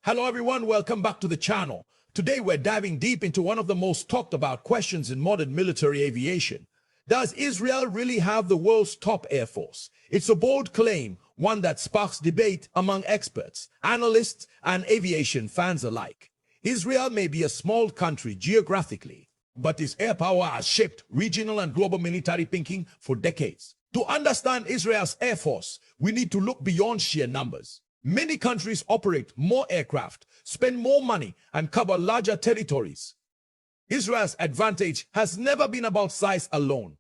Hello everyone, welcome back to the channel. Today we're diving deep into one of the most talked about questions in modern military aviation. Does Israel really have the world's top air force? It's a bold claim, one that sparks debate among experts, analysts, and aviation fans alike. Israel may be a small country geographically, but its air power has shaped regional and global military thinking for decades. To understand Israel's air force, we need to look beyond sheer numbers. Many countries operate more aircraft, spend more money, and cover larger territories. Israel's advantage has never been about size alone.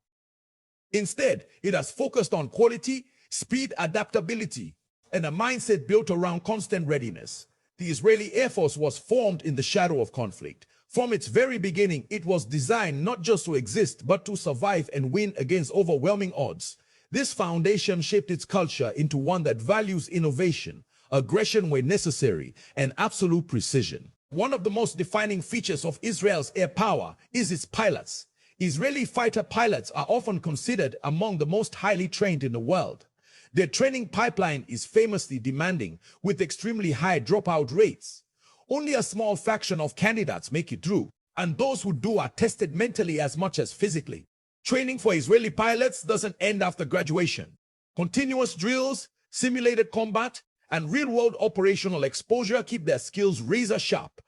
Instead, it has focused on quality, speed, adaptability, and a mindset built around constant readiness. The Israeli Air Force was formed in the shadow of conflict. From its very beginning, it was designed not just to exist, but to survive and win against overwhelming odds. This foundation shaped its culture into one that values innovation, aggression where necessary, and absolute precision. One of the most defining features of Israel's air power is its pilots. Israeli fighter pilots are often considered among the most highly trained in the world. Their training pipeline is famously demanding, with extremely high dropout rates. Only a small fraction of candidates make it through, and those who do are tested mentally as much as physically. Training for Israeli pilots doesn't end after graduation. Continuous drills, simulated combat, and real-world operational exposure keep their skills razor-sharp.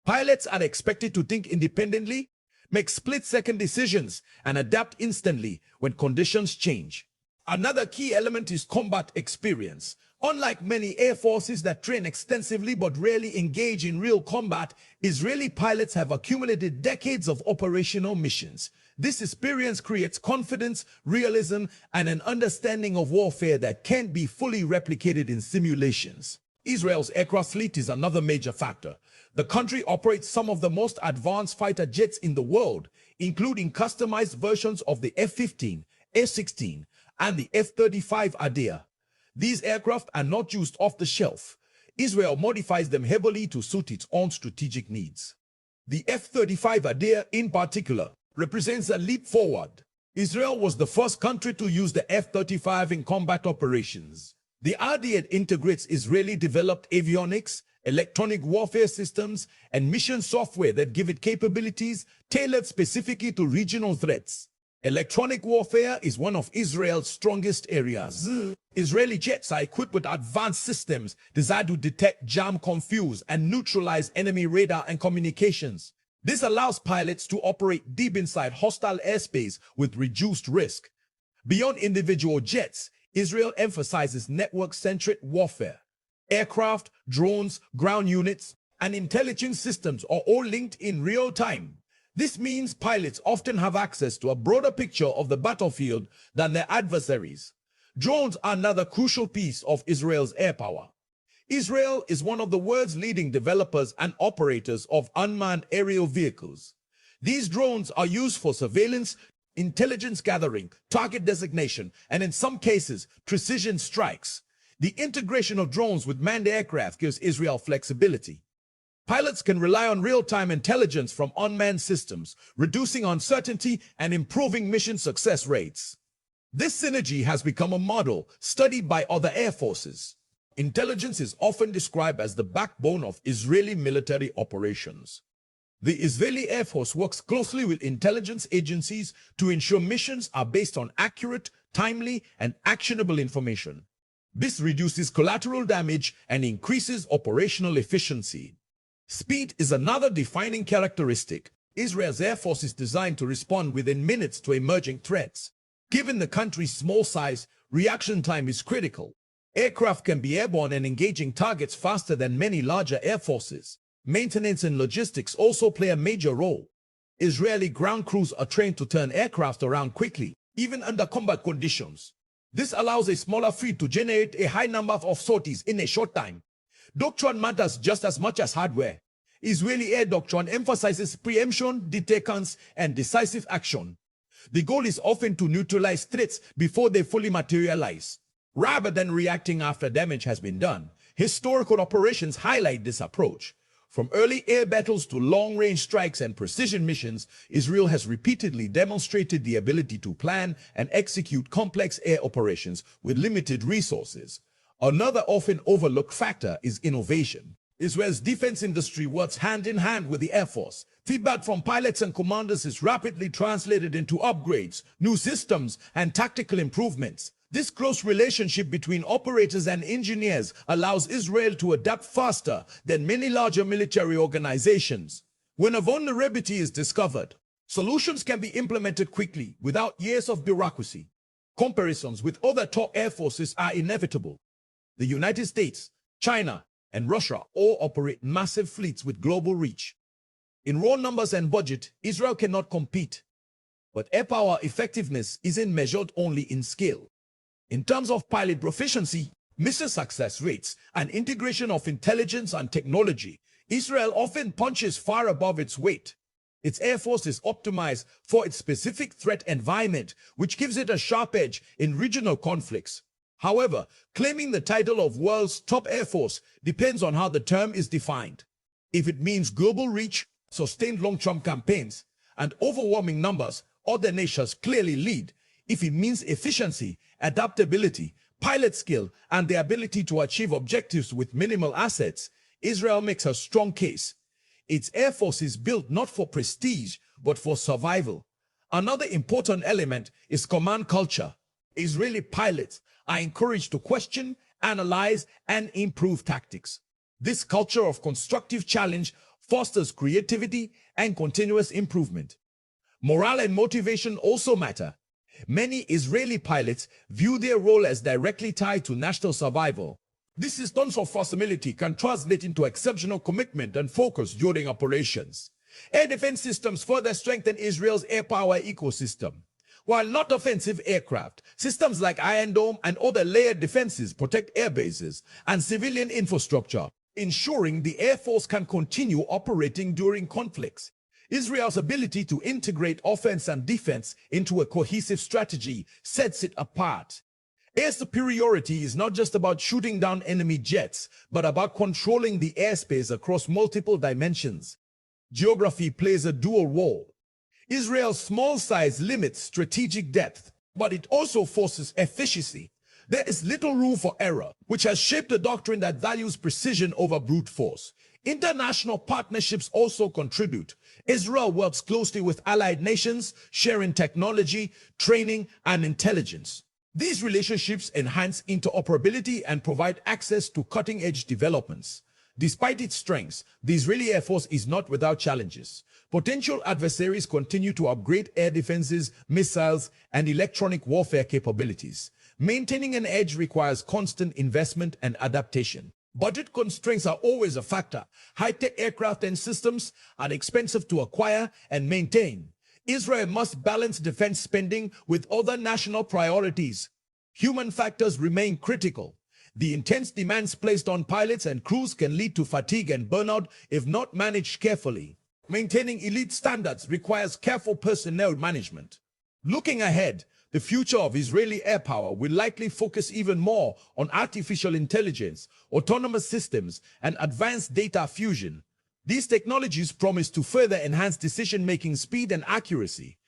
Pilots are expected to think independently, make split-second decisions, and adapt instantly when conditions change. Another key element is combat experience. Unlike many air forces that train extensively but rarely engage in real combat, Israeli pilots have accumulated decades of operational missions. This experience creates confidence, realism, and an understanding of warfare that can't be fully replicated in simulations. Israel's aircraft fleet is another major factor. The country operates some of the most advanced fighter jets in the world, including customized versions of the F-15, F-16, and the F-35 Adir. These aircraft are not used off the shelf. Israel modifies them heavily to suit its own strategic needs. The F-35 Adir, in particular, represents a leap forward. Israel was the first country to use the F-35 in combat operations. The Adir integrates Israeli-developed avionics, electronic warfare systems, and mission software that give it capabilities tailored specifically to regional threats. Electronic warfare is one of Israel's strongest areas. Israeli jets are equipped with advanced systems designed to detect, jam, confuse, and neutralize enemy radar and communications. This allows pilots to operate deep inside hostile airspace with reduced risk. Beyond individual jets, Israel emphasizes network-centric warfare. Aircraft, drones, ground units, and intelligence systems are all linked in real time. This means pilots often have access to a broader picture of the battlefield than their adversaries. Drones are another crucial piece of Israel's air power. Israel is one of the world's leading developers and operators of unmanned aerial vehicles. These drones are used for surveillance, intelligence gathering, target designation, and in some cases, precision strikes. The integration of drones with manned aircraft gives Israel flexibility. Pilots can rely on real-time intelligence from unmanned systems, reducing uncertainty and improving mission success rates. This synergy has become a model studied by other air forces. Intelligence is often described as the backbone of Israeli military operations. The Israeli Air Force works closely with intelligence agencies to ensure missions are based on accurate, timely, and actionable information. This reduces collateral damage and increases operational efficiency. Speed is another defining characteristic. Israel's Air Force is designed to respond within minutes to emerging threats. Given the country's small size, reaction time is critical. Aircraft can be airborne and engaging targets faster than many larger air forces. Maintenance and logistics also play a major role. Israeli ground crews are trained to turn aircraft around quickly, even under combat conditions. This allows a smaller fleet to generate a high number of sorties in a short time. Doctrine matters just as much as hardware. Israeli air doctrine emphasizes preemption, deterrence, and decisive action. The goal is often to neutralize threats before they fully materialize, rather than reacting after damage has been done. Historical operations highlight this approach. From early air battles to long-range strikes and precision missions, Israel has repeatedly demonstrated the ability to plan and execute complex air operations with limited resources. Another often overlooked factor is innovation. Israel's defense industry works hand in hand with the Air Force. Feedback from pilots and commanders is rapidly translated into upgrades, new systems, and tactical improvements. This close relationship between operators and engineers allows Israel to adapt faster than many larger military organizations. When a vulnerability is discovered, solutions can be implemented quickly without years of bureaucracy. Comparisons with other top air forces are inevitable. The United States, China, and Russia all operate massive fleets with global reach. In raw numbers and budget, Israel cannot compete. But air power effectiveness isn't measured only in scale. In terms of pilot proficiency, mission success rates, and integration of intelligence and technology, Israel often punches far above its weight. Its air force is optimized for its specific threat environment, which gives it a sharp edge in regional conflicts. However, claiming the title of world's top air force depends on how the term is defined. If it means global reach, sustained long-term campaigns, and overwhelming numbers, other nations clearly lead. If it means efficiency, adaptability, pilot skill, and the ability to achieve objectives with minimal assets, Israel makes a strong case. Its air force is built not for prestige, but for survival. Another important element is command culture. Israeli pilots are encouraged to question, analyze, and improve tactics. This culture of constructive challenge fosters creativity and continuous improvement. Morale and motivation also matter. Many Israeli pilots view their role as directly tied to national survival. This sense of responsibility can translate into exceptional commitment and focus during operations. Air defense systems further strengthen Israel's air power ecosystem. While not offensive aircraft, systems like Iron Dome and other layered defenses protect air bases and civilian infrastructure, ensuring the Air Force can continue operating during conflicts. Israel's ability to integrate offense and defense into a cohesive strategy sets it apart. Air superiority is not just about shooting down enemy jets, but about controlling the airspace across multiple dimensions. Geography plays a dual role. Israel's small size limits strategic depth, but it also forces efficiency. There is little room for error, which has shaped a doctrine that values precision over brute force. International partnerships also contribute. Israel works closely with allied nations, sharing technology, training, and intelligence. These relationships enhance interoperability and provide access to cutting-edge developments. Despite its strengths, the Israeli Air Force is not without challenges. Potential adversaries continue to upgrade air defenses, missiles, and electronic warfare capabilities. Maintaining an edge requires constant investment and adaptation. Budget constraints are always a factor. High-tech aircraft and systems are expensive to acquire and maintain. Israel must balance defense spending with other national priorities. Human factors remain critical. The intense demands placed on pilots and crews can lead to fatigue and burnout if not managed carefully. Maintaining elite standards requires careful personnel management. Looking ahead, the future of Israeli air power will likely focus even more on artificial intelligence, autonomous systems, and advanced data fusion. These technologies promise to further enhance decision-making speed and accuracy.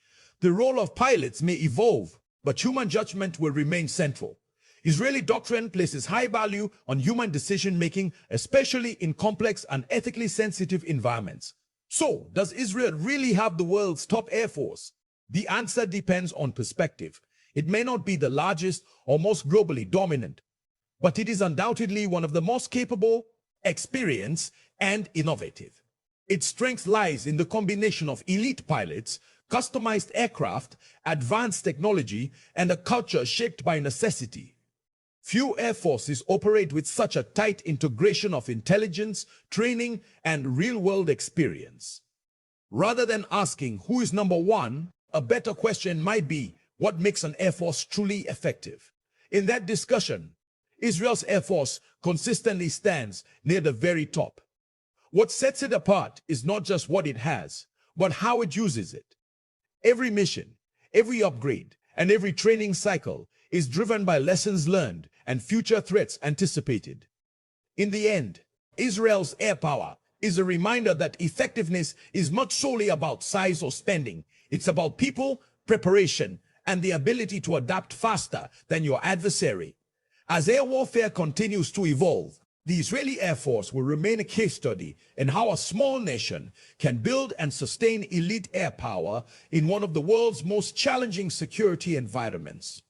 The role of pilots may evolve, but human judgment will remain central. Israeli doctrine places high value on human decision-making, especially in complex and ethically sensitive environments. So, does Israel really have the world's top air force? The answer depends on perspective. It may not be the largest or most globally dominant, but it is undoubtedly one of the most capable, experienced, and innovative. Its strength lies in the combination of elite pilots, customized aircraft, advanced technology, and a culture shaped by necessity. Few air forces operate with such a tight integration of intelligence, training, and real-world experience. Rather than asking who is number one, a better question might be, what makes an air force truly effective? In that discussion, Israel's air force consistently stands near the very top. What sets it apart is not just what it has, but how it uses it. Every mission, every upgrade, and every training cycle is driven by lessons learned and future threats anticipated. In the end, Israel's air power is a reminder that effectiveness is not solely about size or spending. It's about people, preparation, and the ability to adapt faster than your adversary. As air warfare continues to evolve, The Israeli Air Force will remain a case study in how a small nation can build and sustain elite air power in one of the world's most challenging security environments.